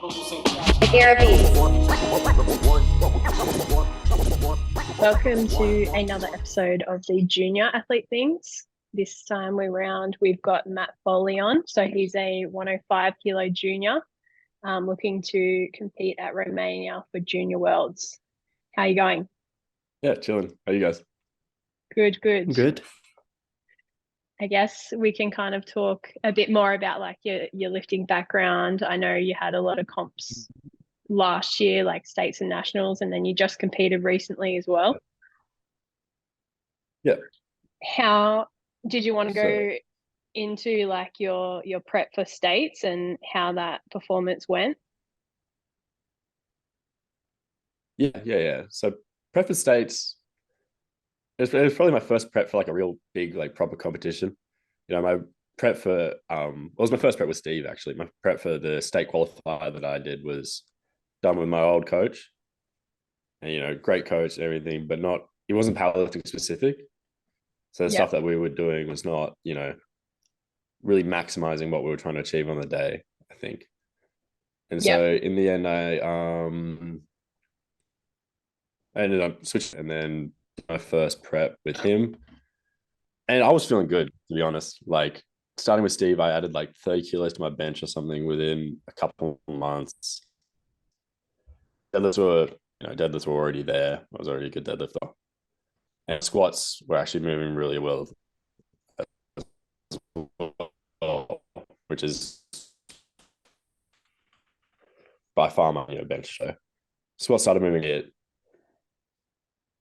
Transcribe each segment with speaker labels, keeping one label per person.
Speaker 1: Welcome to another episode of the Junior Athlete Things. This time we've got Matt Foley on. So he's a 105 kilo junior looking to compete at Romania for Junior Worlds. How are you going?
Speaker 2: Yeah, chilling. How are you guys?
Speaker 1: Good.
Speaker 3: Good.
Speaker 1: I guess we can kind of talk a bit more about like your lifting background. I know you had a lot of comps last year, like states and nationals, and then you just competed recently as well.
Speaker 2: Yeah.
Speaker 1: How did you want to go into like your prep for states and how that performance went?
Speaker 2: Yeah. So prep for states, it was probably my first prep for like a real big, like proper competition. You know, my prep for it was my first prep with Steve actually. My prep for the state qualifier that I did was done with my old coach. And you know, great coach and everything, but it wasn't powerlifting specific. So the stuff that we were doing was not, you know, really maximizing what we were trying to achieve on the day, I think. And so in the end, I ended up switching and then my first prep with him. And I was feeling good, to be honest. Like starting with Steve, I added like 30 kilos to my bench or something within a couple of months. Deadlifts were already there. I was already a good deadlifter. And squats were actually moving really well, which is by far my bench. So squats started moving at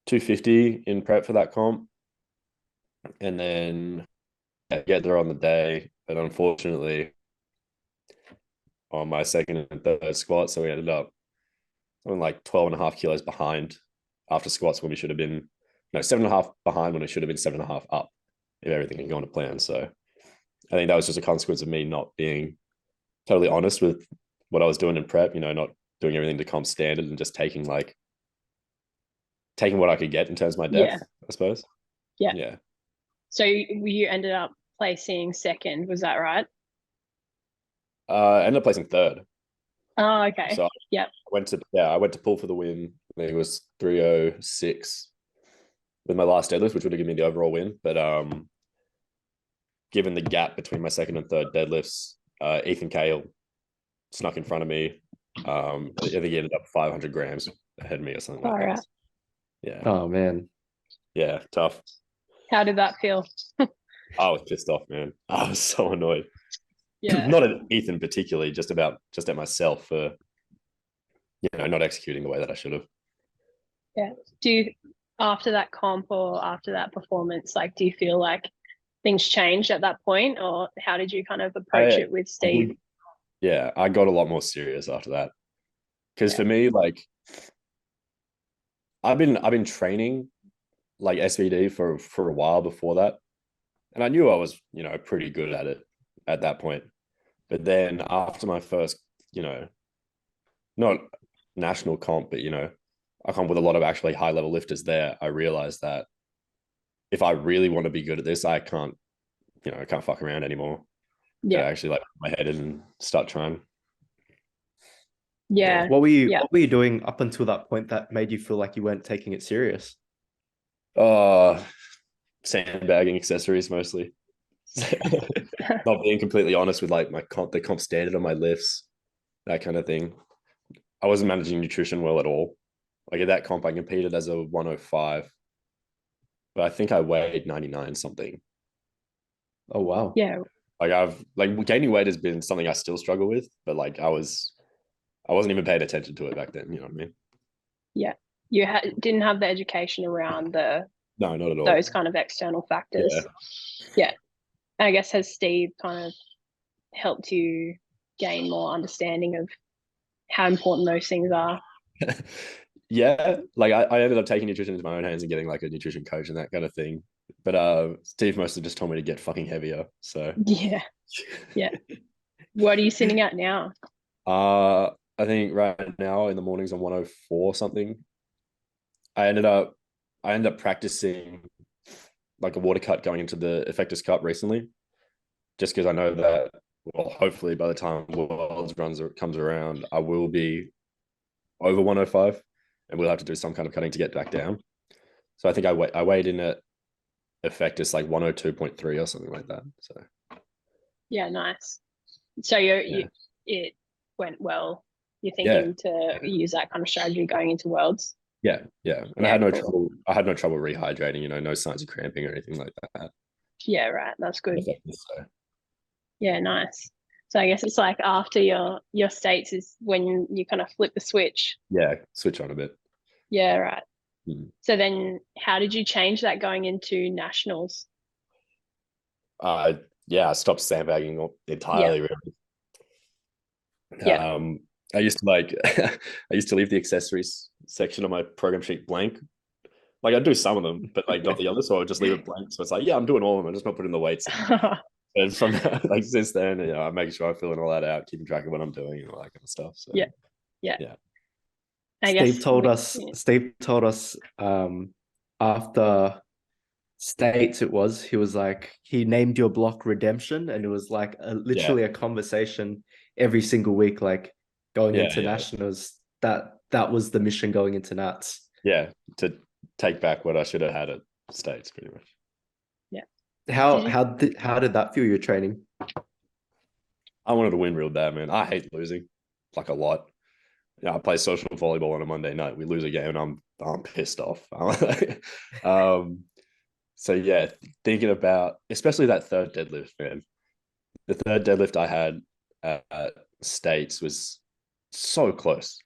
Speaker 2: 250 in prep for that comp. And then get there on the day. But unfortunately, on my second and third squat, so we ended up something like 12.5 kilos behind after squats when we should have been 7.5 behind when it should have been 7.5 up if everything had gone to plan. So I think that was just a consequence of me not being totally honest with what I was doing in prep, not doing everything to comp standard and just taking what I could get in terms of my depth, I suppose.
Speaker 1: Yeah. So you ended up placing second, was that right?
Speaker 2: I ended up placing third.
Speaker 1: Oh, okay.
Speaker 2: So I went to pull for the win. I think it was 306 with my last deadlift, which would have given me the overall win. But given the gap between my second and third deadlifts, Ethan Cahill snuck in front of me. I think he ended up 500 grams ahead of me or something like that.
Speaker 1: Right.
Speaker 2: Yeah.
Speaker 3: Oh man.
Speaker 2: Yeah, tough.
Speaker 1: How did that feel?
Speaker 2: I was pissed off, man. I was so annoyed.
Speaker 1: Yeah.
Speaker 2: Not at Ethan particularly, just at myself for not executing the way that I should have.
Speaker 1: Yeah. Do you, after that comp or after that performance, like do you feel like things changed at that point, or how did you kind of approach it with Steve?
Speaker 2: I got a lot more serious after that. Because for me, like I've been training like SVD for a while before that. And I knew I was, pretty good at it at that point. But then after my first, not national comp, but I comp with a lot of actually high level lifters there, I realized that if I really want to be good at this, I can't fuck around anymore.
Speaker 1: Yeah.
Speaker 2: I actually like put my head in and start trying.
Speaker 1: Yeah.
Speaker 3: What were you doing up until that point that made you feel like you weren't taking it serious?
Speaker 2: Sandbagging accessories mostly. Not being completely honest with like the comp standard on my lifts, that kind of thing. I wasn't managing nutrition well at all. Like at that comp, I competed as a 105, but I think I weighed 99 something.
Speaker 3: Oh wow.
Speaker 1: Yeah.
Speaker 2: Like gaining weight has been something I still struggle with, but like I wasn't even paying attention to it back then. You know what I mean?
Speaker 1: Yeah. You didn't have the education around
Speaker 2: no, not at all.
Speaker 1: Those kind of external factors. Yeah. I guess has Steve kind of helped you gain more understanding of how important those things are?
Speaker 2: Yeah, like I ended up taking nutrition into my own hands and getting like a nutrition coach and that kind of thing. But Steve mostly just told me to get fucking heavier. So
Speaker 1: yeah. What are you sitting at now?
Speaker 2: I think right now in the mornings I'm 104 something. I ended up practicing like a water cut going into the Effectus Cup recently, just because I know that well, hopefully by the time Worlds comes around, I will be over 105, and we'll have to do some kind of cutting to get back down. So I think I weighed in at Effectus like 102.3 or something like that. So
Speaker 1: Yeah, nice. So it went well. You're
Speaker 2: Yeah.
Speaker 1: thinking to use that kind of strategy going into Worlds.
Speaker 2: yeah, and
Speaker 1: Yeah,
Speaker 2: I had no
Speaker 1: cool.
Speaker 2: trouble. I had no trouble rehydrating. You know, no signs of cramping or anything like that.
Speaker 1: Yeah, right. That's good.
Speaker 2: So
Speaker 1: Yeah, nice. So I guess it's like after your states is when you kind of flip the switch.
Speaker 2: yeah, switch on a bit.
Speaker 1: Yeah, right.
Speaker 2: Mm.
Speaker 1: So then how did you change that going into nationals?
Speaker 2: Yeah, I stopped sandbagging entirely. Really.
Speaker 1: Yeah.
Speaker 2: I used to like I used to leave the accessories section of my program sheet blank. Like I'd do some of them, but like not the others. So I would just leave it blank. So it's like, yeah, I'm doing all of them. I'm just not putting the weights in. And from like since then, I'm making sure I'm filling all that out, keeping track of what I'm doing and all that kind of stuff. So
Speaker 1: Yeah. I
Speaker 3: Steve
Speaker 1: guess
Speaker 3: told us after States he was like, he named your block Redemption, and it was like literally a conversation every single week, like going into nationals. That was the mission going into Nats.
Speaker 2: Yeah, to take back what I should have had at States, pretty much.
Speaker 1: Yeah.
Speaker 3: How did that feel, your training?
Speaker 2: I wanted to win real bad, man. I hate losing, like a lot. Yeah, I play social volleyball on a Monday night. We lose a game, and I'm pissed off. So yeah, thinking about especially that third deadlift, man. The third deadlift I had at States was so close,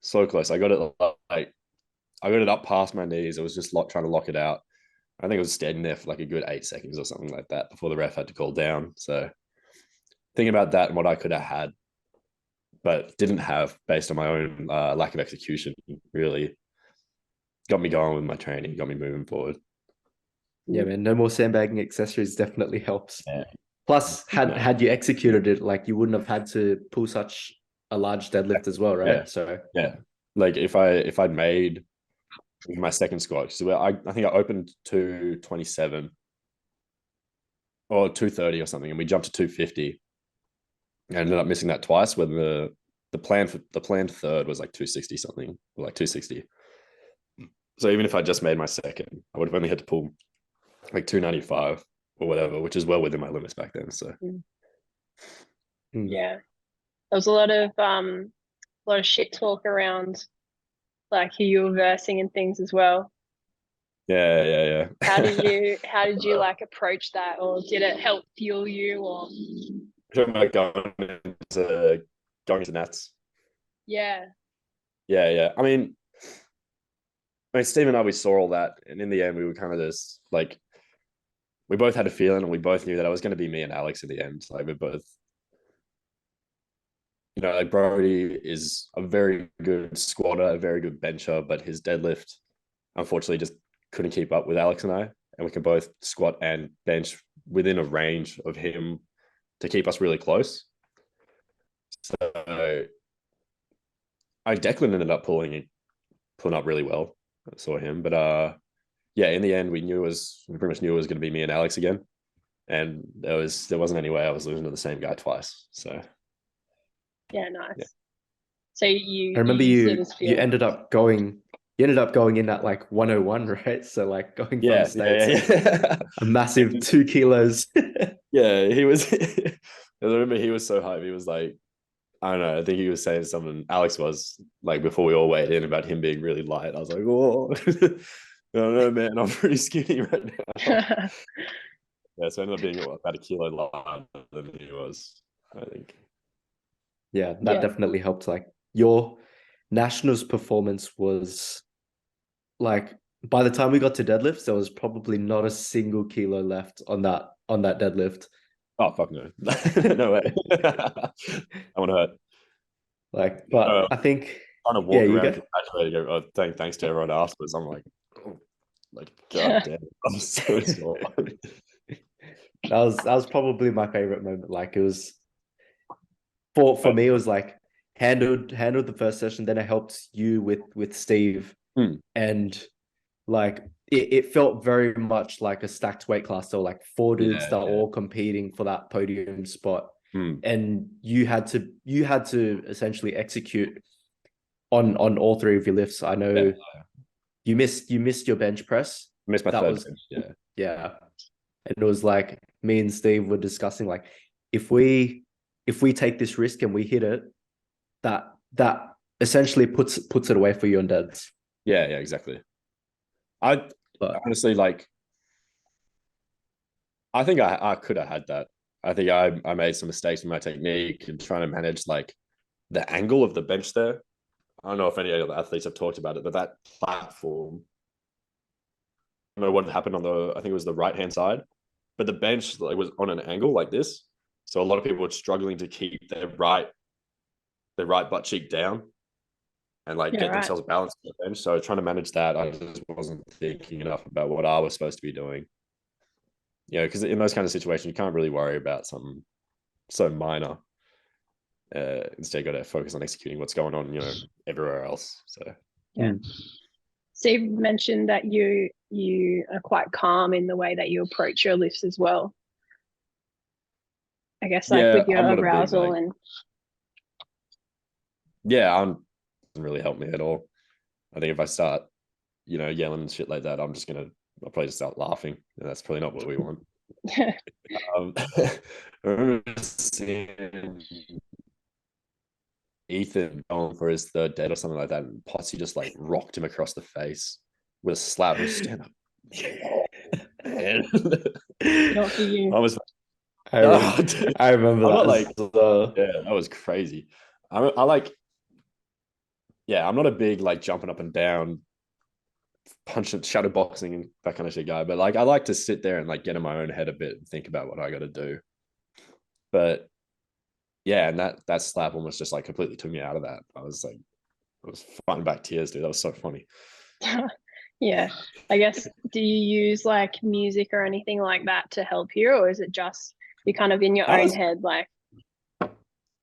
Speaker 2: so close. I got it up past my knees. I was just trying to lock it out. I think it was standing there for like a good 8 seconds or something like that before the ref had to call down. So thinking about that and what I could have had, but didn't have based on my own lack of execution, really got me going with my training, got me moving forward.
Speaker 3: Yeah, man, no more sandbagging accessories definitely helps.
Speaker 2: Yeah.
Speaker 3: Plus, had you executed it, like you wouldn't have had to pull such a large deadlift as well, right?
Speaker 2: Yeah.
Speaker 3: So
Speaker 2: yeah, like if I'd made my second squat, so I think I opened 227 or 230 or something, and we jumped to 250. I ended up missing that twice when the planned third was like 260 something, or like 260. So even if I just made my second, I would have only had to pull like 295 or whatever, which is well within my limits back then. So
Speaker 1: yeah, there was a lot of shit talk around like who you were versing and things as well.
Speaker 2: Yeah.
Speaker 1: How did you like approach that, or did it help fuel you, or
Speaker 2: talking about going into Nats?
Speaker 1: Yeah.
Speaker 2: I mean, Steve and I, we saw all that, and in the end, we were kind of just like, we both had a feeling, and we both knew that it was going to be me and Alex in the end. Like we both, like Brody is a very good squatter, a very good bencher, but his deadlift, unfortunately, just couldn't keep up with Alex and I. And we can both squat and bench within a range of him to keep us really close. So Declan ended up pulling up really well. I saw him, but in the end, we pretty much knew it was going to be me and Alex again, and there wasn't any way I was losing to the same guy twice. So
Speaker 1: yeah, nice. Yeah. So I
Speaker 3: remember you ended up going in at like 101, right? So like going from States, a massive 2 kilos.
Speaker 2: Yeah, he was. I remember he was so hyped. He was like, I don't know. I think he was saying something. Alex was like before we all weighed in about him being really light. I was like, oh, I don't know, man. I'm pretty skinny right now. Yeah, so I ended up being about a kilo lighter than he was, I think.
Speaker 3: Yeah, that definitely helped. Like your nationals performance was like, by the time we got to deadlifts, there was probably not a single kilo left on that deadlift.
Speaker 2: Oh fuck no. No way. I want to hurt.
Speaker 3: Like, but I think
Speaker 2: trying to walk around congratulating, thanks to everyone afterwards. I'm like, oh, like god damn, I'm so sore.
Speaker 3: That was probably my favorite moment. Like it was for me, it was like handled the first session, then I helped you with Steve, and like it felt very much like a stacked weight class. So like 4 dudes that are all competing for that podium spot. and you had to essentially execute on all three of your lifts. I know you missed your bench press.
Speaker 2: Missed my third bench,
Speaker 3: yeah. And it was like me and Steve were discussing, like, if we take this risk and we hit it, that essentially puts it away for you on deads.
Speaker 2: Yeah, exactly. Honestly, like, I think I could have had that. I think I made some mistakes in my technique and trying to manage like the angle of the bench there. I don't know if any other athletes have talked about it, but that platform, I don't know what happened on I think it was the right-hand side, but the bench like was on an angle like this. So a lot of people were struggling to keep their right butt cheek down and like get themselves balanced on the bench. So trying to manage that, I just wasn't thinking enough about what I was supposed to be doing. Because in those kind of situations, you can't really worry about something so minor. Instead, you got to focus on executing what's going on, everywhere else. So
Speaker 1: Steve mentioned that you are quite calm in the way that you approach your lifts as well. I guess with your arousal and
Speaker 2: doesn't really help me at all. I think if I start, yelling and shit like that, I'll probably just start laughing, and that's probably not what we want. I remember seeing Ethan going for his third dead or something like that, and Potsy just like rocked him across the face with a slap. He stand up.
Speaker 1: Not for you.
Speaker 3: I remember that.
Speaker 2: That was crazy. I'm not a big like jumping up and down, punching, shadow boxing, and that kind of shit guy. But like, I like to sit there and like get in my own head a bit and think about what I got to do. But yeah, and that slap almost just like completely took me out of that. I was fighting back tears, dude. That was so funny.
Speaker 1: Yeah, I guess, do you use like music or anything like that to help you, or is it just you're kind of in your own head? Like,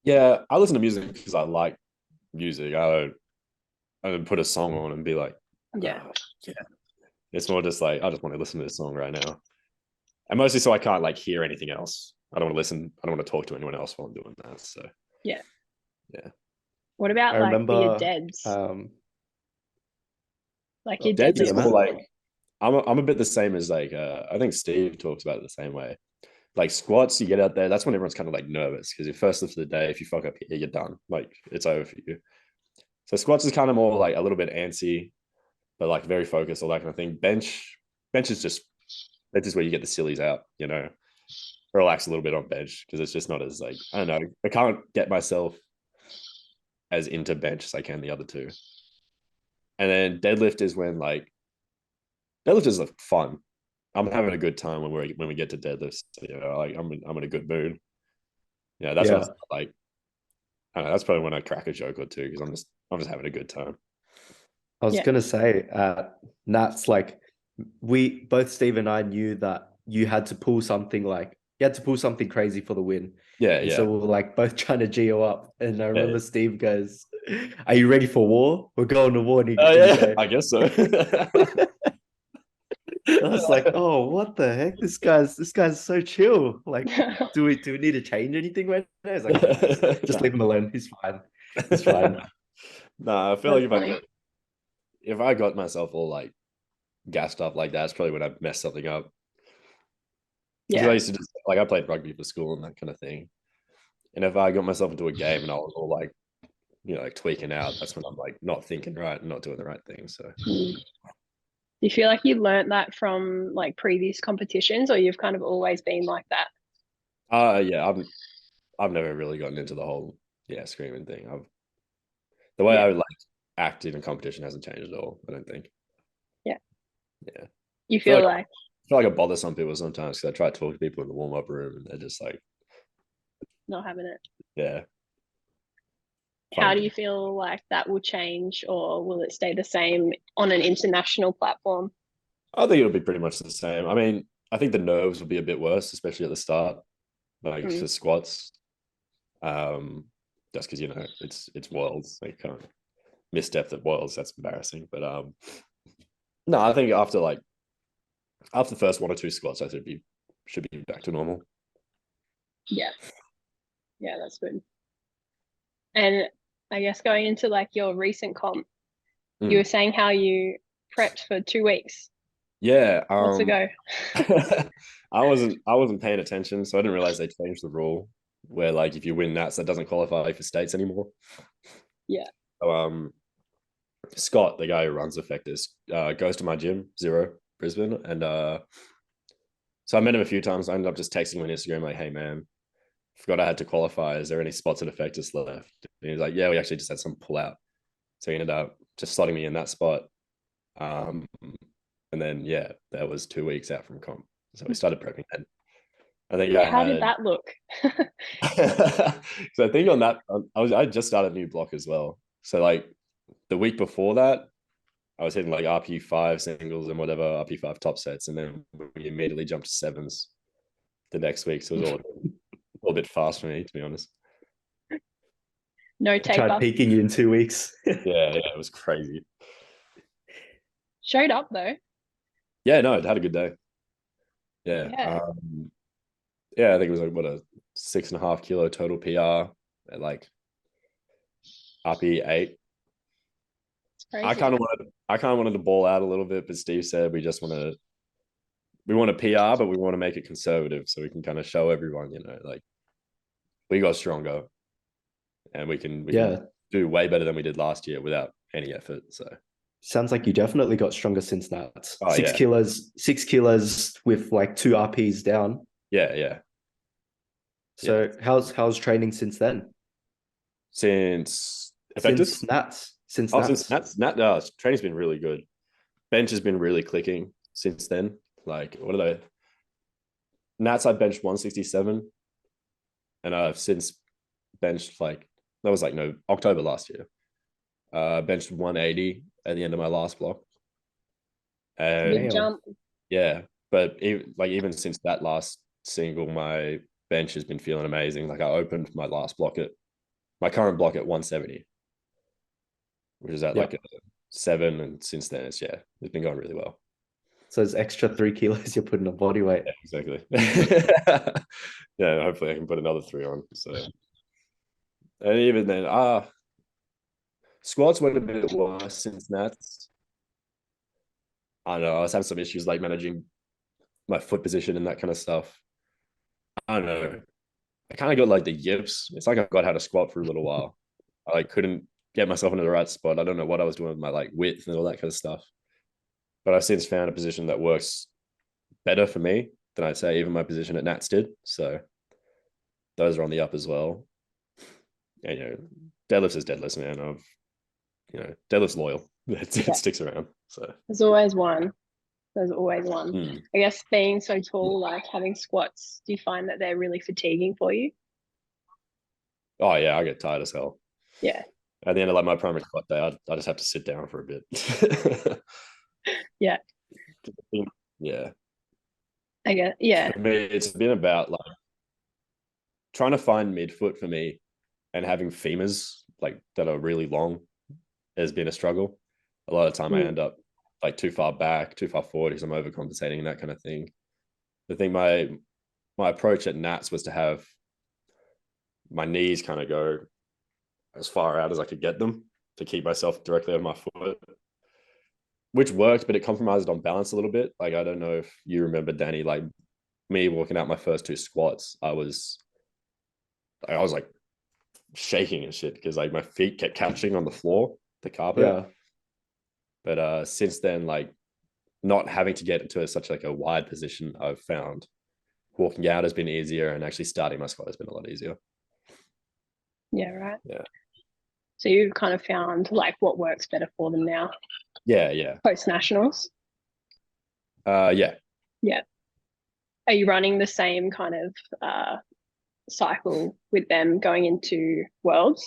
Speaker 2: yeah, I listen to music because I like music. I don't put a song on and be like,
Speaker 1: yeah.
Speaker 2: It's more just like I just want to listen to this song right now, and mostly so I can't like hear anything else. I don't want to listen. I don't want to talk to anyone else while I'm doing that. So
Speaker 1: yeah. What
Speaker 3: I
Speaker 1: about like
Speaker 3: remember,
Speaker 1: for your deads? Like your
Speaker 2: deads
Speaker 1: deadlifts?
Speaker 2: More like I'm a bit the same as like I think Steve talks about it the same way. Like squats, you get out there, that's when everyone's kind of like nervous because your first lift of the day, if you fuck up here, you're done. Like it's over for you. So squats is kind of more like a little bit antsy, but like very focused, all that kind of thing. Bench is just that's just where you get the sillies out, relax a little bit on bench because it's just not as like I don't know. I can't get myself as into bench as I can the other two. And then deadlift is when like deadlift is like fun. I'm having a good time when we get to deadlifts. Like I'm in a good mood. Yeah, that's what like. I don't know, that's probably when I crack a joke or two because I'm just having a good time.
Speaker 3: I was gonna say, Nat's like both Steve and I knew that you had to pull something crazy for the win.
Speaker 2: Yeah.
Speaker 3: So we were like both trying to geo up, and I remember Steve goes, "Are you ready for war? We're going to war." And
Speaker 2: I guess so.
Speaker 3: I was like, "Oh, what the heck? This guy's so chill. Like, do we need to change anything right now?" He's like, just leave him alone. He's fine. It's fine.
Speaker 2: Nah, I feel like if I got myself all like gassed up like that, it's probably when I messed something up. Yeah, I used to just like I played rugby for school and that kind of thing. And if I got myself into a game and I was all like, like tweaking out, that's when I'm like not thinking right and not doing the right thing. So
Speaker 1: do you feel like you learned that from like previous competitions, or you've kind of always been like that?
Speaker 2: Yeah, I've never really gotten into the whole screaming thing. The way I would like act in a competition hasn't changed at all. I don't think.
Speaker 1: Yeah. You
Speaker 2: I
Speaker 1: feel like
Speaker 2: I bother some people sometimes because I try to talk to people in the warm up room and they're just like
Speaker 1: not having it.
Speaker 2: Yeah.
Speaker 1: How do you feel like that will change, or will it stay the same on an international platform?
Speaker 2: I think it'll be pretty much the same. I mean, I think the nerves will be a bit worse, especially at the start, like the squats. Just because it's worlds, they can't miss depth at worlds. That's embarrassing. But no, I think after the first one or two squats, I should be back to normal.
Speaker 1: Yeah. Yeah, that's good. And I guess going into like your recent comp, you were saying how you prepped for 2 weeks.
Speaker 2: Yeah.
Speaker 1: What's the go?
Speaker 2: I wasn't paying attention, so I didn't realize they changed the rule where like if you win Nats, that doesn't qualify for states anymore.
Speaker 1: Yeah.
Speaker 2: So Scott, the guy who runs Effectus, goes to my gym, Zero Brisbane, and so I met him a few times. I ended up just texting him on Instagram like, "Hey man, forgot I had to qualify. Is there any spots at Effectus left?" And he's like, "Yeah, we actually just had some pull out." So he ended up just slotting me in that spot. And then yeah, that was 2 weeks out from comp. So we started prepping then. I think
Speaker 1: How did that look?
Speaker 2: So I think on that, I just started a new block as well. So like the week before that, I was hitting like RP5 singles and whatever RP5 top sets, and then we immediately jumped to sevens the next week. So it was all a little bit fast for me, to be honest.
Speaker 1: No
Speaker 3: I
Speaker 1: taper.
Speaker 3: tried peaking you in 2 weeks.
Speaker 2: Yeah, it was crazy.
Speaker 1: Showed up though.
Speaker 2: Yeah, no, it had a good day. Yeah. I think it was like what a 6.5 kilo total PR at like RP8. I kind of wanted to ball out a little bit, but Steve said we want a PR, but we want to make it conservative so we can kind of show everyone, like we got stronger and we can do way better than we did last year without any effort. So
Speaker 3: sounds like you definitely got stronger since that.
Speaker 2: Oh,
Speaker 3: 6 kilos with like 2 RPs down.
Speaker 2: Yeah.
Speaker 3: So how's training since then?
Speaker 2: Since
Speaker 3: Nats. Since
Speaker 2: Nats, training's been really good. Bench has been really clicking since then. Like, what are they? Nats, I benched 167, and I've since benched like that was like October last year. Benched 180 at the end of my last block. And
Speaker 1: big jump.
Speaker 2: Yeah, but even since that last single, my bench has been feeling amazing. Like I opened my current block at 170, which is at like a 7, and since then it's been going really well.
Speaker 3: So it's extra 3 kilos you're putting on body weight.
Speaker 2: Yeah, exactly. Yeah, hopefully I can put another 3 on. So, and even then, squats went a bit worse since Nats. I don't know. I was having some issues like managing my foot position and that kind of stuff. I don't know. I kind of got like the yips. It's like I got how to squat for a little while. I like couldn't get myself into the right spot. I don't know what I was doing with my like width and all that kind of stuff. But I've since found a position that works better for me than I'd say even my position at Nats did. So those are on the up as well. And deadlifts is deadlifts, man. Deadlift's loyal. It sticks around. So
Speaker 1: there's always one. I guess being so tall, like having squats, do you find that they're really fatiguing for you?
Speaker 2: Oh yeah, I get tired as hell.
Speaker 1: Yeah.
Speaker 2: At the end of like my primary squat day, I just have to sit down for a bit.
Speaker 1: Yeah.
Speaker 2: Yeah.
Speaker 1: I guess, yeah.
Speaker 2: For me, it's been about like trying to find midfoot for me, and having femurs like that are really long has been a struggle. A lot of time I end up like too far back, too far forward because I'm overcompensating and that kind of thing. I think my approach at Nats was to have my knees kind of go as far out as I could get them to keep myself directly over my foot, which worked, but it compromised on balance a little bit. Like, I don't know if you remember, Danny, like me walking out my first 2 squats, I was like shaking and shit because like my feet kept catching on the floor, the carpet.
Speaker 3: Yeah.
Speaker 2: But since then, like not having to get into such like a wide position, I've found walking out has been easier, and actually starting my squat has been a lot easier.
Speaker 1: Yeah, right.
Speaker 2: Yeah.
Speaker 1: So you've kind of found like what works better for them now.
Speaker 2: Yeah.
Speaker 1: Post nationals.
Speaker 2: Yeah.
Speaker 1: Yeah. Are you running the same kind of cycle with them going into Worlds?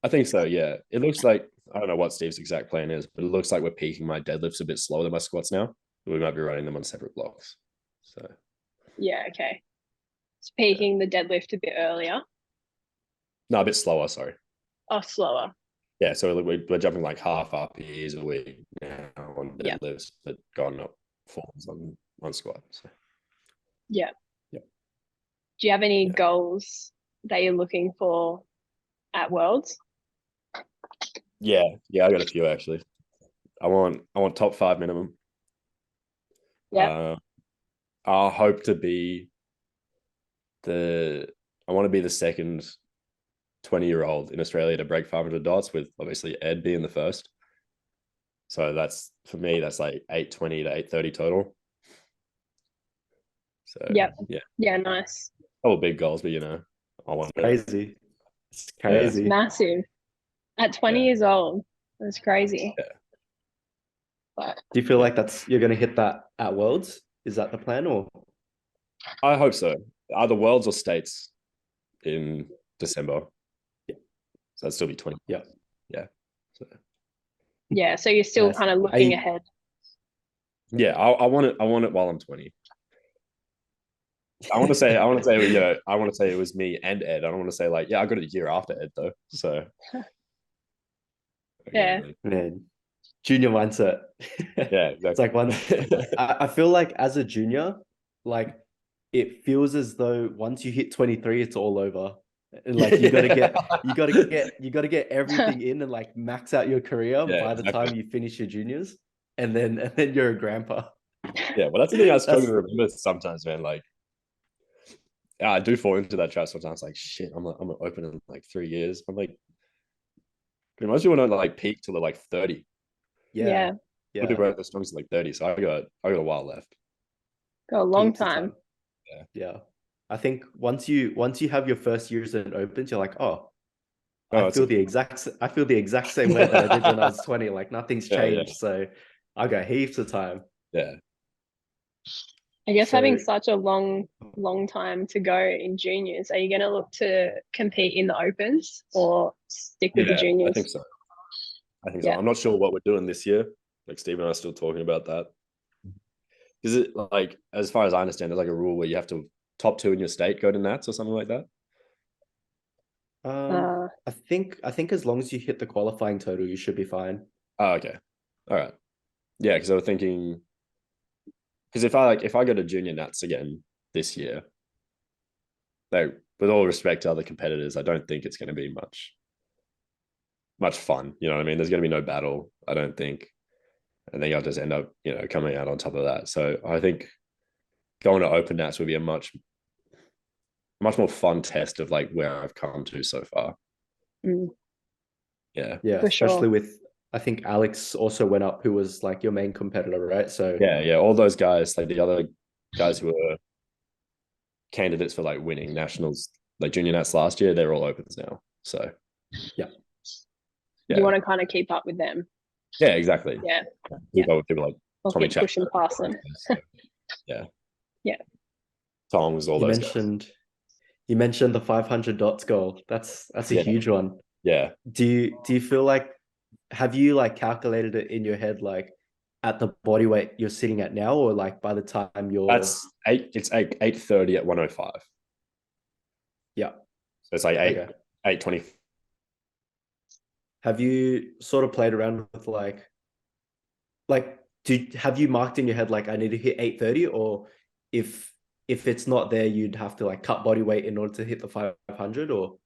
Speaker 2: I think so. Yeah. It looks like, I don't know what Steve's exact plan is, but it looks like we're peaking my deadlifts a bit slower than my squats now. We might be running them on separate blocks. So
Speaker 1: yeah, okay. It's peaking the deadlift a bit earlier.
Speaker 2: No, a bit slower. Sorry.
Speaker 1: Oh, slower.
Speaker 2: Yeah, so we're jumping like half RPEs a week now on deadlifts, but gone up forms on squat. So.
Speaker 1: Yeah.
Speaker 2: Yeah.
Speaker 1: Do you have any goals that you're looking for at Worlds?
Speaker 2: Yeah, I got a few actually. I want top 5 minimum.
Speaker 1: Yeah.
Speaker 2: I'll hope to be I want to be the second 20-year-old in Australia to break 500 dots, with obviously Ed being the first. So that's, for me, that's like 820 to 830 total. So
Speaker 1: yeah, nice.
Speaker 2: Couple big goals, but I want
Speaker 3: Crazy. It's
Speaker 1: It's
Speaker 3: crazy.
Speaker 1: massive. At 20 years old, that's crazy.
Speaker 2: Yeah.
Speaker 1: But
Speaker 3: Do you feel like you're going to hit that at Worlds? Is that the plan, or?
Speaker 2: I hope so. Either Worlds or States in December.
Speaker 3: Yeah.
Speaker 2: So that'd still be 20.
Speaker 3: Yeah.
Speaker 2: Yeah. So
Speaker 1: so you're still
Speaker 3: Nice.
Speaker 1: kind of looking ahead.
Speaker 2: Yeah, I want it while I'm 20. I want to say, I want to say it was me and Ed. I don't want to say like, I got it a year after Ed though. So
Speaker 1: Yeah.
Speaker 3: Man, junior mindset.
Speaker 2: Yeah, exactly.
Speaker 3: It's like I feel like as a junior, like it feels as though once you hit 23, it's all over. And like you gotta get everything in and like max out your career by the time you finish your juniors, and then you're a grandpa.
Speaker 2: Yeah, well, that's the thing I struggle to remember sometimes, man. Like, I do fall into that trap sometimes. Like, shit, I'm gonna open in like 3 years. I'm like, most people don't like peak till they're like 30.
Speaker 1: Yeah.
Speaker 2: People are at the strongest like 30, so I got a while left.
Speaker 1: Got a long time.
Speaker 3: Yeah. I think once you have your first years in opens, you're like, I feel the exact same way that I did when I was 20. Like nothing's changed. So I got heaps of time.
Speaker 2: Yeah.
Speaker 1: I guess having such a long time to go in juniors, are you going to look to compete in the opens or stick with the juniors?
Speaker 2: I think so. I'm not sure what we're doing this year. Like Steve and I are still talking about that. Is it like, as far as I understand, there's like a rule where you have to top 2 in your state go to Nats or something like that?
Speaker 3: I think as long as you hit the qualifying total, you should be fine.
Speaker 2: Oh, okay. All right. Yeah, because I was thinking, because if I go to junior Nats again this year, like with all respect to other competitors, I don't think it's going to be much fun. You know what I mean? There's going to be no battle, I don't think. And then I'll just end up, coming out on top of that. So I think going to open Nats would be a much more fun test of like where I've come to so far. Yeah,
Speaker 3: especially with, I think Alex also went up, who was like your main competitor, right? So
Speaker 2: all those guys, like the other guys who were candidates for like winning nationals, like junior Nats last year, they're all opens now. So
Speaker 1: you want to kind of keep up with them.
Speaker 2: Yeah, exactly. Keep up with people like Tommy
Speaker 1: keep pushing past them.
Speaker 2: Tongs, all those guys.
Speaker 3: You mentioned the 500 dots goal. That's a huge one.
Speaker 2: Yeah.
Speaker 3: Do you feel like, have you like calculated it in your head, like at the body weight you're sitting at now, or like by the time you're?
Speaker 2: It's 830 at 105.
Speaker 3: Yeah.
Speaker 2: So it's like 820.
Speaker 3: Have you sort of played around with have you marked in your head like I need to hit 830, or if it's not there, you'd have to like cut body weight in order to hit the 500, or?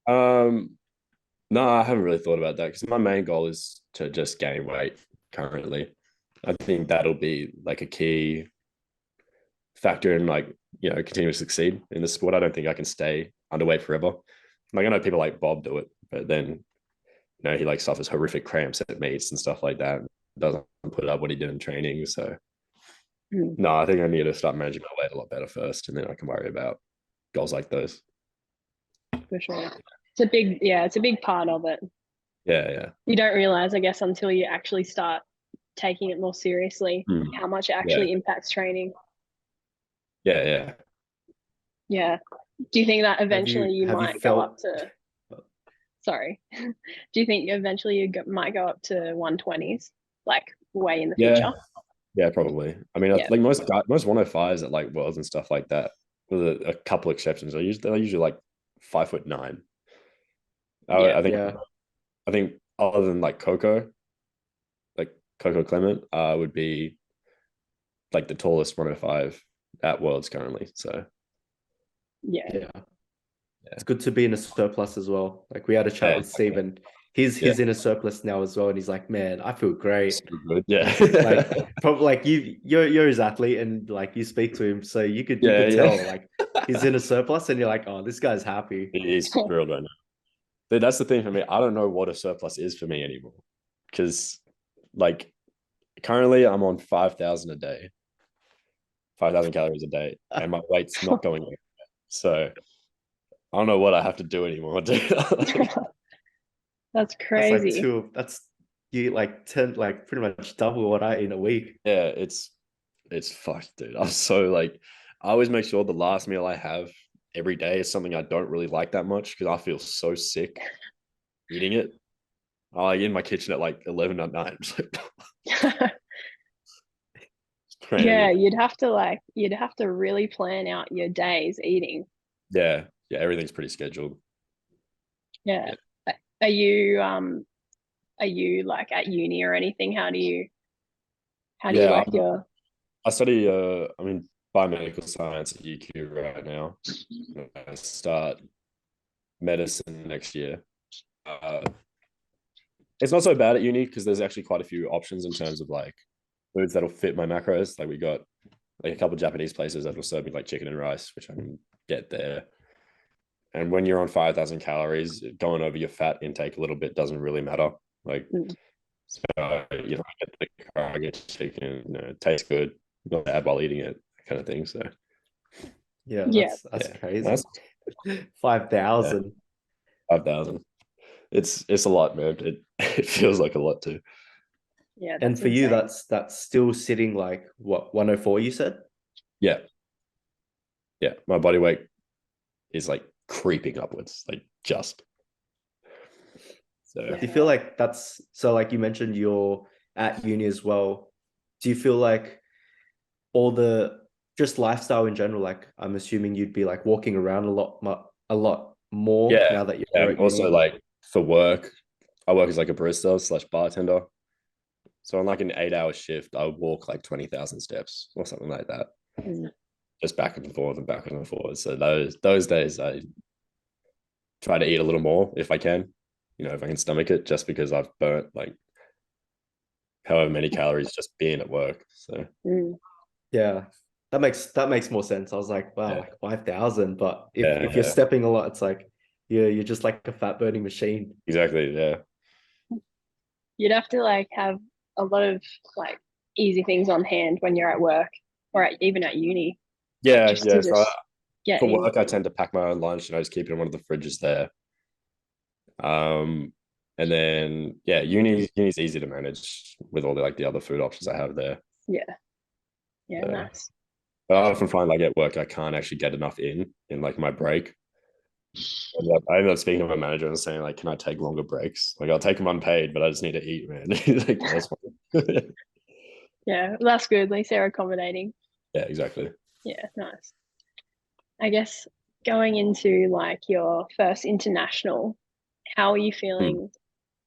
Speaker 2: No, I haven't really thought about that, because my main goal is to just gain weight currently. I think that'll be like a key factor in like, continue to succeed in the sport. I don't think I can stay underweight forever. Like I know people like Bob do it, but then he like suffers horrific cramps at meets and stuff like that. Doesn't put up what he did in training. So no, I think I need to start managing my weight a lot better first, and then I can worry about goals like those.
Speaker 1: For sure. It's a big part of it.
Speaker 2: Yeah.
Speaker 1: You don't realize, I guess, until you actually start taking it more seriously, how much it actually impacts training.
Speaker 2: Yeah.
Speaker 1: Yeah. Do you think that eventually you might go up to? Sorry. Do you think eventually you might go up to 120s, like way in the future?
Speaker 2: Yeah, probably. I mean, like most 105s at like Worlds and stuff like that, with a couple exceptions, they're usually like 5'9". I think other than like Coco Clement, would be like the tallest 105 at Worlds currently. So
Speaker 3: yeah. It's good to be in a surplus as well. Like we had a chat with Steve, and he's in a surplus now as well, and he's like, man, I feel great.
Speaker 2: So good. Yeah.
Speaker 3: Like probably like you're his athlete, and like you speak to him, so you could tell like he's in a surplus, and you're like, oh, this guy's happy.
Speaker 2: He's thrilled right now. Dude, that's the thing for me. I don't know what a surplus is for me anymore, because like currently I'm on 5,000 a day, 5,000 calories a day, and my weight's not going anywhere. So I don't know what I have to do anymore, dude.
Speaker 1: That's crazy.
Speaker 3: That's you eat like 10, like pretty much double what I eat in a week.
Speaker 2: Yeah, it's fucked, dude. I'm so like, I always make sure the last meal I have every day is something I don't really like that much, because I feel so sick eating it. I'm like in my kitchen at like 11 at night.
Speaker 1: Yeah, you'd have to really plan out your days eating.
Speaker 2: Yeah, everything's pretty scheduled.
Speaker 1: Yeah. Are you like at uni or anything? How do you like your...
Speaker 2: I study biomedical science at UQ right now. I start medicine next year. It's not so bad at uni because there's actually quite a few options in terms of like foods that'll fit my macros. Like we got like a couple of Japanese places that will serve me like chicken and rice, which I can get there. And when you're on 5,000 calories, going over your fat intake a little bit doesn't really matter. Like, so I get the car, I get chicken, it tastes good, not bad while eating it, kind of thing. So,
Speaker 3: that's crazy. 5,000.
Speaker 2: 5,000. It's a lot, man. It feels like a lot too.
Speaker 1: Yeah.
Speaker 3: And for you, that's still sitting like what, 104? You said?
Speaker 2: Yeah. My body weight is like creeping upwards, like just. So
Speaker 3: do you feel like that's so? Like you mentioned, you're at uni as well. Do you feel like all the just lifestyle in general? Like I'm assuming you'd be like walking around a lot more now that you're at
Speaker 2: also
Speaker 3: uni.
Speaker 2: like for work, I work as like a barista / bartender. So on like an 8-hour shift, I walk like 20,000 steps or something like that. Just back and forth and back and forth. So those days I try to eat a little more if I can, if I can stomach it, just because I've burnt like however many calories just being at work. So
Speaker 3: yeah, that makes more sense. I was like, wow, like 5,000. But if you're stepping a lot, it's like you're just like a fat burning machine.
Speaker 2: Exactly. Yeah.
Speaker 1: You'd have to like have a lot of like easy things on hand when you're at work or even at uni.
Speaker 2: Yeah. So for work, I tend to pack my own lunch and I just keep it in one of the fridges there. And then uni's easy to manage with all the other food options I have there.
Speaker 1: Nice.
Speaker 2: But I often find like at work I can't actually get enough in like my break. I ended up speaking to my manager and saying like, can I take longer breaks? Like I'll take them unpaid, but I just need to eat, man. Like, that's fine.
Speaker 1: Yeah, that's good. At least they're accommodating.
Speaker 2: Yeah, exactly.
Speaker 1: Yeah, nice. I guess going into like your first international, how are you feeling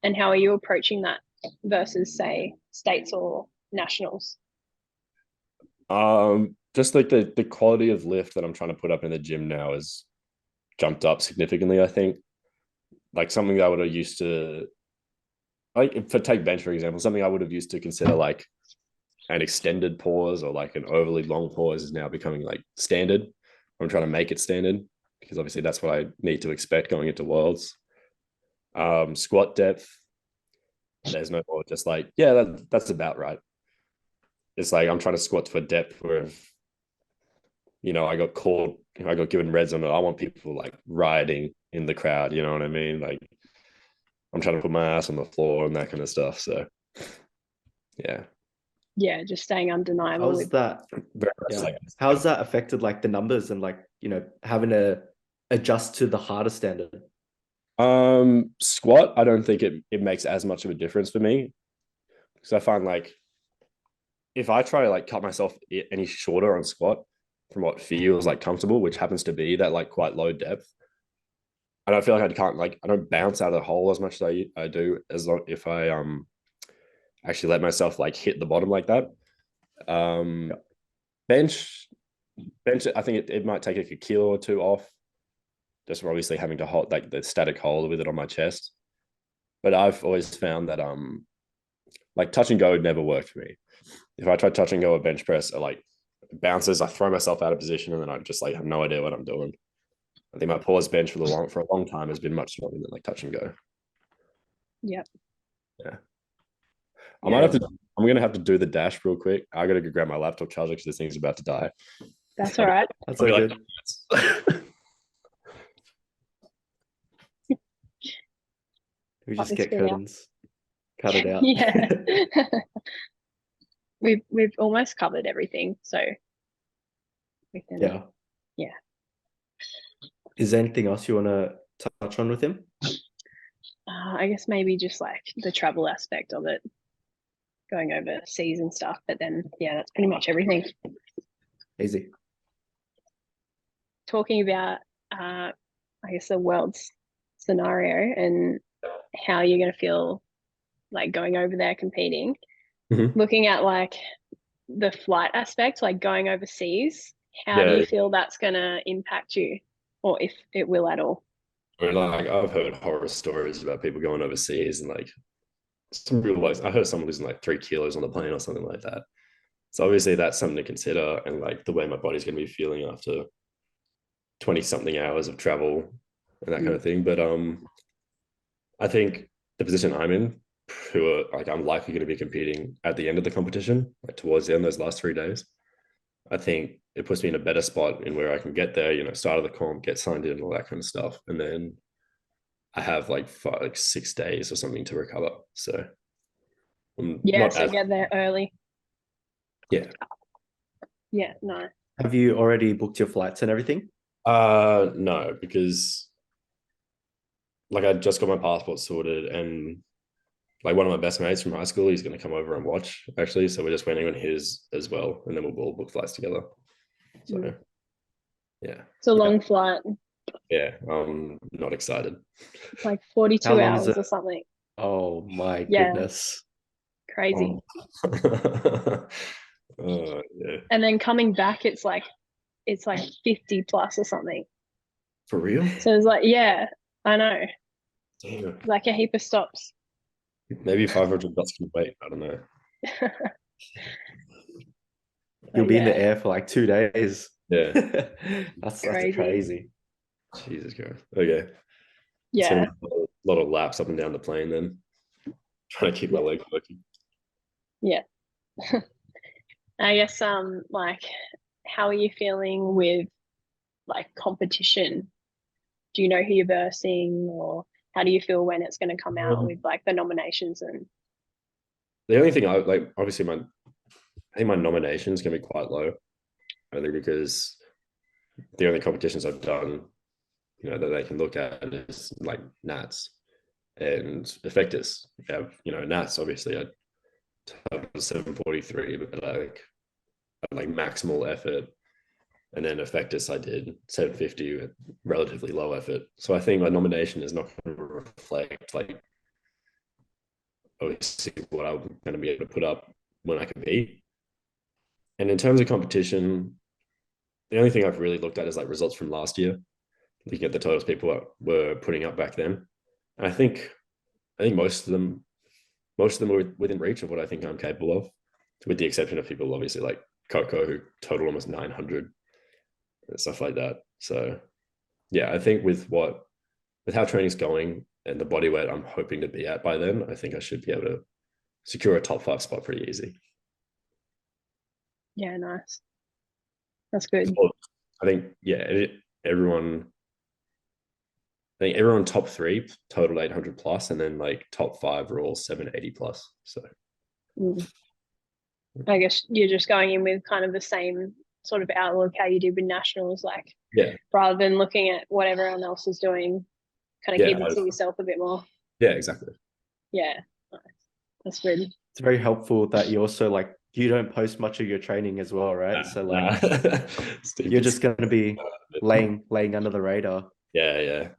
Speaker 1: and how are you approaching that versus say states or nationals?
Speaker 2: Just like the quality of lift that I'm trying to put up in the gym now is jumped up significantly. I think like something that I would have used to, like for take bench for example, something I would have used to consider like an extended pause or like an overly long pause is now becoming like standard. I'm trying to make it standard because obviously that's what I need to expect going into worlds. Squat depth, there's no more, just like that's about right. It's like I'm trying to squat to a depth where I got given reds on it. I want people like rioting in the crowd. You know what I mean? Like I'm trying to put my ass on the floor and that kind of stuff. So
Speaker 1: yeah, just staying undeniable.
Speaker 3: How's that? How's that affected like the numbers and like having to adjust to the harder standard?
Speaker 2: Squat, I don't think it makes as much of a difference for me because I find like if I try to like cut myself any shorter on squat from what feels like comfortable, which happens to be that like quite low depth, I don't feel like I don't bounce out of the hole as much as I do as long if I actually let myself like hit the bottom like that. Bench, I think it might take like a kilo or two off. just obviously having to hold like the static hold with it on my chest. But I've always found that like touch and go never worked for me. If I try touch and go or bench press, I like bounces, I throw myself out of position, and then I just like have no idea what I'm doing. I think my pause bench for a long time has been much stronger than like touch and go.
Speaker 1: Yep.
Speaker 2: Yeah. I'm gonna have to do the dash real quick. I gotta go grab my laptop charger because this thing's about to die.
Speaker 1: That's all right.
Speaker 3: That's all good. We just get curtains. Cut it out.
Speaker 1: Yeah. We've almost covered everything, so we can. Yeah.
Speaker 3: Is there anything else you want to touch on with him?
Speaker 1: I guess maybe just like the travel aspect of it, going overseas and stuff. But then, yeah, that's pretty much everything.
Speaker 3: Easy.
Speaker 1: Talking about, I guess, the world's scenario and how you're going to feel like going over there competing.
Speaker 2: Mm-hmm.
Speaker 1: Looking at like the flight aspect, like going overseas, how do you feel that's going to impact you, or if it will at all?
Speaker 2: I mean, like I've heard horror stories about people going overseas and like some real like I heard someone losing like 3 kilos on the plane or something like that. So obviously that's something to consider, and like the way my body's going to be feeling after 20 something hours of travel and that kind of thing. But I think the position I'm in, I'm likely going to be competing at the end of the competition, like towards the end, those last 3 days. I think it puts me in a better spot in where I can get there, start of the comp, get signed in, all that kind of stuff. And then I have like 6 days or something to recover. So
Speaker 1: get there early.
Speaker 2: Yeah.
Speaker 1: Yeah, no.
Speaker 3: Have you already booked your flights and everything?
Speaker 2: No, because like I just got my passport sorted, and like one of my best mates from high school, he's going to come over and watch actually. So we're just waiting on his as well, and then we'll all book flights together. So yeah,
Speaker 1: it's a long flight.
Speaker 2: Yeah, I'm not excited.
Speaker 1: Like 42 hours or something.
Speaker 3: Oh my goodness.
Speaker 1: Crazy.
Speaker 2: Yeah.
Speaker 1: And then coming back, it's like 50 plus or something.
Speaker 2: For real?
Speaker 1: So it's like, yeah, I know.
Speaker 2: Damn.
Speaker 1: Like a heap of stops.
Speaker 2: Maybe $500 can wait. I don't know.
Speaker 3: You'll be in the air for like 2 days.
Speaker 2: Yeah.
Speaker 3: That's crazy.
Speaker 2: Jesus Christ. Okay.
Speaker 1: Yeah.
Speaker 2: A lot of laps up and down the plane then. Trying to keep my leg working.
Speaker 1: Yeah. I guess like how are you feeling with like competition? Do you know who you're versing, or how do you feel when it's going to come out with like the nominations? And
Speaker 2: the only thing I like, obviously I think my nomination is going to be quite low, only because the only competitions I've done, that they can look at is like Nats and Effectus. You have, Nats obviously I have 743, but like maximal effort. And then Effectus, I did 750 at relatively low effort. So I think my nomination is not going to reflect like obviously what I'm going to be able to put up when I compete. And in terms of competition, the only thing I've really looked at is like results from last year, looking at the totals people were putting up back then. And I think most of them were within reach of what I think I'm capable of, with the exception of people obviously like Coco, who totaled almost 900 and stuff like that. So yeah, I think with how training's going and the body weight I'm hoping to be at by then, I think I should be able to secure a top 5 spot pretty easy.
Speaker 1: Yeah, nice. That's good.
Speaker 2: I think everyone top 3 totaled 800 plus, and then like top 5 are all 780 plus. So
Speaker 1: I guess you're just going in with kind of the same sort of outlook how you did with nationals, like rather than looking at what everyone else is doing, kind of keep it to yourself a bit more.
Speaker 2: Yeah, exactly.
Speaker 1: Yeah, nice. That's good.
Speaker 3: It's very helpful that you also like you don't post much of your training as well, right? So like you're just going to be laying under the radar.
Speaker 2: Yeah.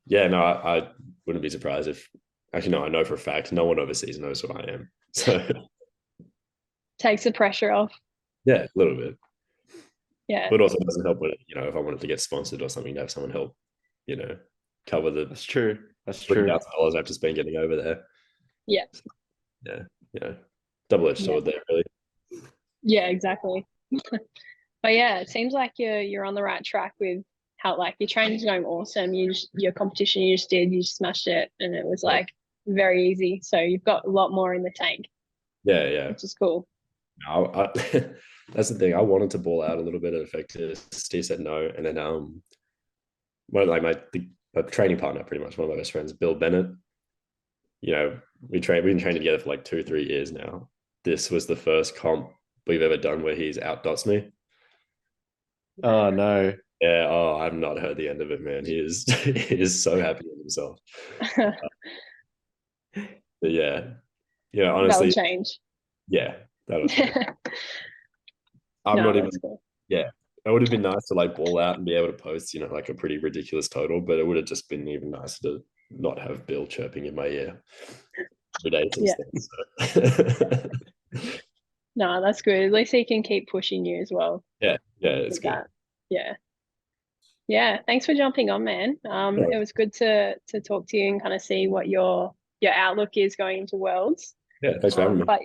Speaker 2: No, I wouldn't be surprised if actually no, I know for a fact no one overseas knows who I am. So
Speaker 1: takes the pressure off.
Speaker 2: Yeah, a little bit.
Speaker 1: Yeah.
Speaker 2: But also doesn't help with if I wanted to get sponsored or something to have someone help cover the
Speaker 3: That's true. That's
Speaker 2: $3,000
Speaker 3: true.
Speaker 2: I have to spend getting over there.
Speaker 1: Yeah.
Speaker 2: Yeah. Double-edged sword there, really.
Speaker 1: Yeah, exactly. But yeah, it seems like you're on the right track with how like your training's going awesome. Your competition you just smashed it, and it was like very easy. So you've got a lot more in the tank.
Speaker 2: Yeah.
Speaker 1: Which is cool.
Speaker 2: That's the thing. I wanted to ball out a little bit at Effective. Steve said no, and then one of like my training partner, pretty much one of my best friends, Bill Bennett. We've been training together for like 2-3 years now. This was the first comp we've ever done where he's outdots me.
Speaker 3: Oh no.
Speaker 2: Yeah. Oh, I've not heard the end of it, man. He is so happy with himself. But yeah, honestly,
Speaker 1: that'll change.
Speaker 2: Yeah, that'll change. I'm
Speaker 1: No,
Speaker 2: not even.
Speaker 1: cool.
Speaker 2: Yeah, it would have been nice to like ball out and be able to post, like a pretty ridiculous total, but it would have just been even nicer to not have Bill chirping in my ear every day. So.
Speaker 1: No, that's good. At least he can keep pushing you as well.
Speaker 2: Yeah, it's good.
Speaker 1: Yeah. Thanks for jumping on, man. It was good to talk to you and kind of see what your outlook is going into Worlds.
Speaker 2: Yeah, thanks for having me.
Speaker 1: But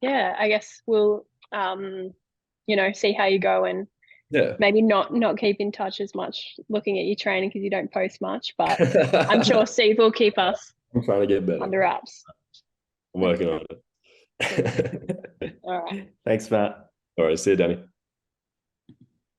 Speaker 1: yeah, I guess we'll see how you go, and maybe not keep in touch as much looking at your training because you don't post much, but I'm sure Steve will keep us
Speaker 2: I'm trying to get better
Speaker 1: under wraps.
Speaker 2: I'm working on it.
Speaker 1: All right.
Speaker 3: Thanks, Matt.
Speaker 2: All right, see you, Danny.